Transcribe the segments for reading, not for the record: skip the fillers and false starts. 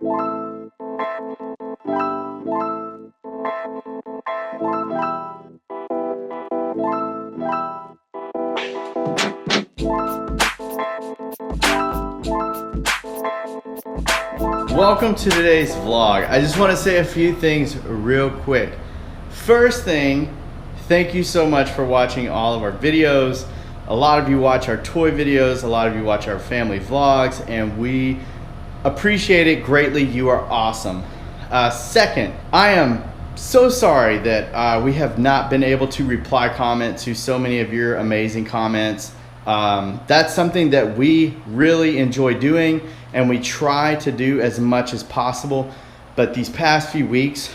Welcome to today's vlog. I just want to say a few things real quick. First thing, thank you so much for watching all of our videos. A lot of you watch our toy videos, a lot of you watch our family vlogs, and we appreciate it greatly. You are awesome. Second, I am so sorry that we have not been able to reply comment to so many of your amazing comments. That's something that we really enjoy doing, and we try to do as much as possible, but these past few weeks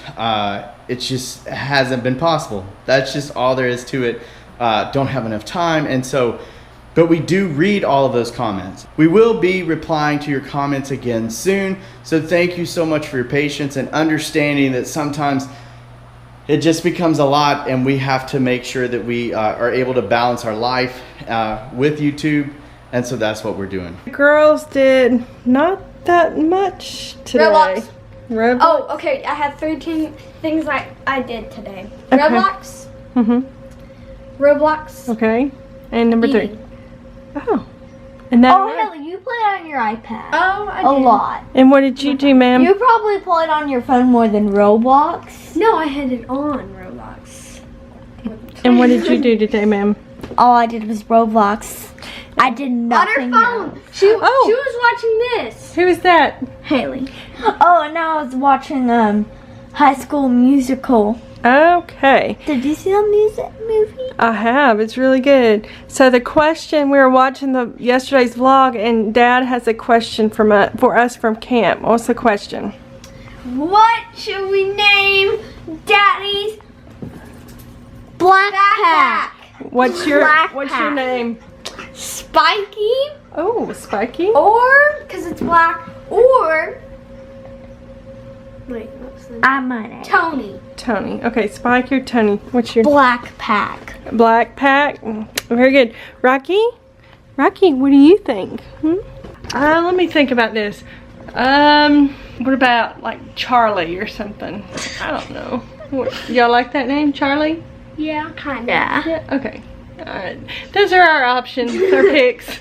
it just hasn't been possible. That's just all there is to it. Don't have enough time, and so, but we do read all of those comments. We will be replying to your comments again soon, so thank you so much for your patience and understanding that sometimes it just becomes a lot, and we have to make sure that we are able to balance our life with YouTube, and so that's what we're doing. The girls did not that much today. Roblox. Oh, okay. I have 13 things I did today. Okay. Roblox. Roblox. Okay. And number Eating. 3. Oh. And that. Oh, Hailey, you play on your iPad. Oh, I did. A lot. And what did you do, ma'am? You probably played on your phone more than Roblox. No, I had it on Roblox. And what did you do today, ma'am? All I did was Roblox. I did nothing. On her phone. She was watching this. Who is that? Hailey. Oh, and now I was watching High School Musical. Okay. Did you see the music movie? I have. It's really good. So the question, we were watching yesterday's vlog, and Dad has a question for us from camp. What's the question? What should we name Daddy's backpack? What's your name? Spiky, Oh, Spiky. or because it's black, or wait, what's the name? I might name. Tony. Tony. Okay, Spiky or Tony? What's your Black Pack. Black Pack? Very good. Rocky, what do you think? Let me think about this. What about like Charlie or something? I don't know. Y'all like that name, Charlie? Yeah, kind of. Yeah. Okay. All right. Those are our options. Our picks.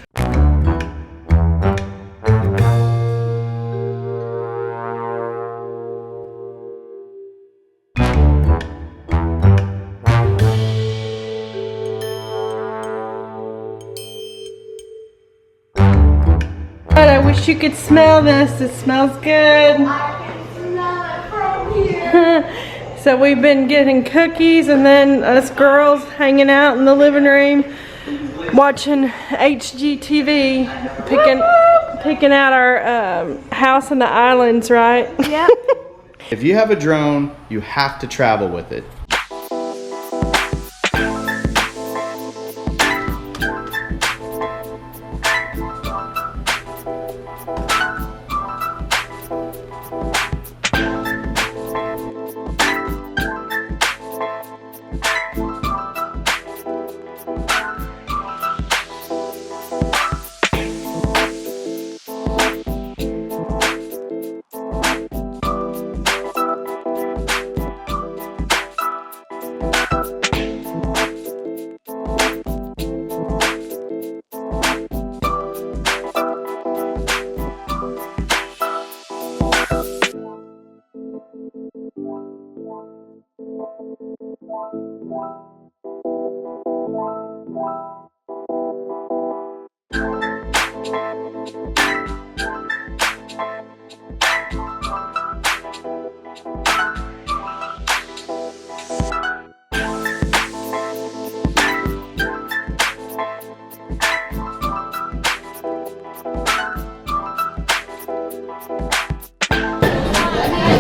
But I wish you could smell this. It smells good. I can smell it from here. So we've been getting cookies, and then us girls hanging out in the living room watching HGTV, picking out our house in the islands, right? Yep. If you have a drone, you have to travel with it.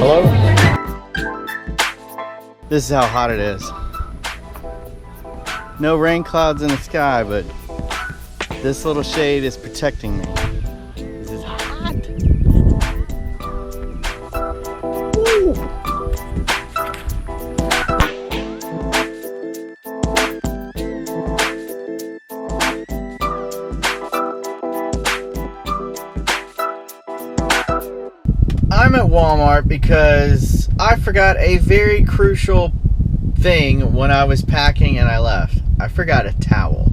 Hello? This is how hot it is. No rain clouds in the sky, but this little shade is protecting me. This is hot. Woo. I'm I'm at Walmart because I forgot a very crucial thing when I was packing and I left. I forgot a towel.